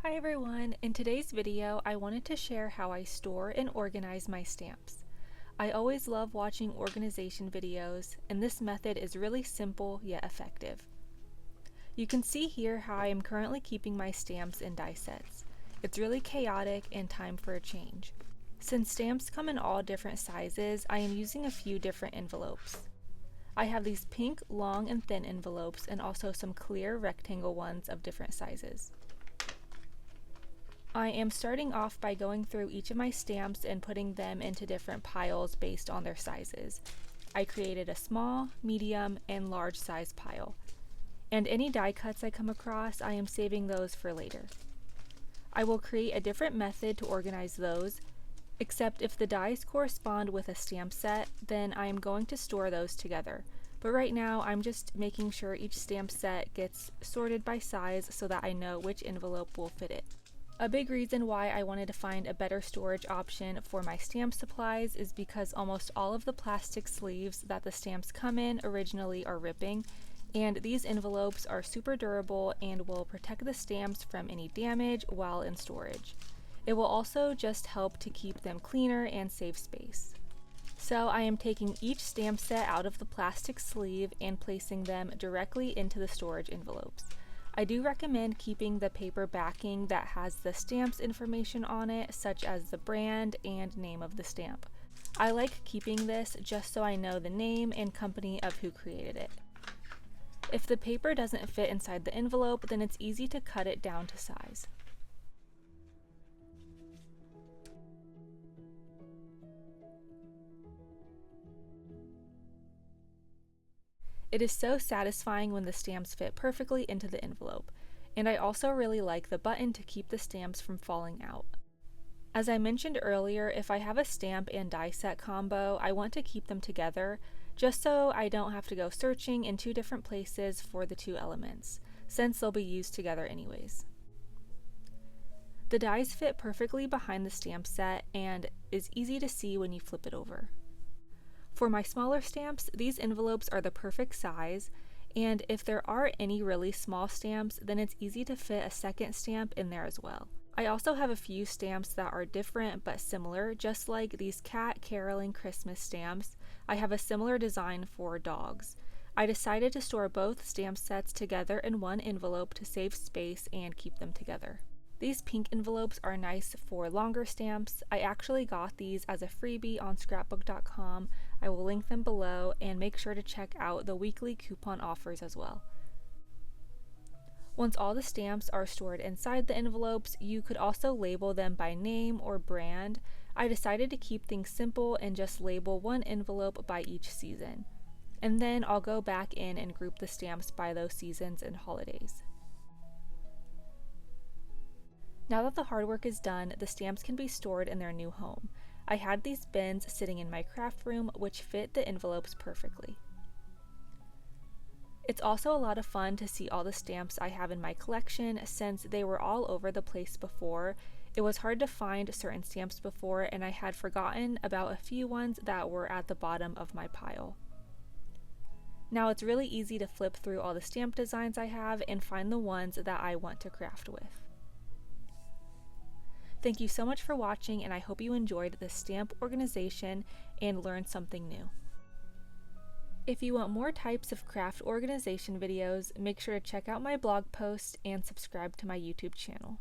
Hi everyone! In today's video, I wanted to share how I store and organize my stamps. I always love watching organization videos, and this method is really simple yet effective. You can see here how I am currently keeping my stamps in die sets. It's really chaotic and time for a change. Since stamps come in all different sizes, I am using a few different envelopes. I have these pink long and thin envelopes and also some clear rectangle ones of different sizes. I am starting off by going through each of my stamps and putting them into different piles based on their sizes. I created a small, medium, and large size pile. And any die cuts I come across, I am saving those for later. I will create a different method to organize those, except if the dies correspond with a stamp set, then I am going to store those together. But right now, I'm just making sure each stamp set gets sorted by size so that I know which envelope will fit it. A big reason why I wanted to find a better storage option for my stamp supplies is because almost all of the plastic sleeves that the stamps come in originally are ripping, and these envelopes are super durable and will protect the stamps from any damage while in storage. It will also just help to keep them cleaner and save space. So I am taking each stamp set out of the plastic sleeve and placing them directly into the storage envelopes. I do recommend keeping the paper backing that has the stamp's information on it, such as the brand and name of the stamp. I like keeping this just so I know the name and company of who created it. If the paper doesn't fit inside the envelope, then it's easy to cut it down to size. It is so satisfying when the stamps fit perfectly into the envelope, and I also really like the button to keep the stamps from falling out. As I mentioned earlier, if I have a stamp and die set combo, I want to keep them together, just so I don't have to go searching in two different places for the two elements, since they'll be used together anyways. The dies fit perfectly behind the stamp set and is easy to see when you flip it over. For my smaller stamps, these envelopes are the perfect size, and if there are any really small stamps, then it's easy to fit a second stamp in there as well. I also have a few stamps that are different but similar, just like these cat caroling Christmas stamps. I have a similar design for dogs. I decided to store both stamp sets together in one envelope to save space and keep them together. These pink envelopes are nice for longer stamps. I actually got these as a freebie on scrapbook.com. I will link them below, and make sure to check out the weekly coupon offers as well. Once all the stamps are stored inside the envelopes, you could also label them by name or brand. I decided to keep things simple and just label one envelope by each season. And then I'll go back in and group the stamps by those seasons and holidays. Now that the hard work is done, the stamps can be stored in their new home. I had these bins sitting in my craft room, which fit the envelopes perfectly. It's also a lot of fun to see all the stamps I have in my collection, since they were all over the place before. It was hard to find certain stamps before, and I had forgotten about a few ones that were at the bottom of my pile. Now it's really easy to flip through all the stamp designs I have and find the ones that I want to craft with. Thank you so much for watching, and I hope you enjoyed this stamp organization and learned something new. If you want more types of craft organization videos, make sure to check out my blog post and subscribe to my YouTube channel.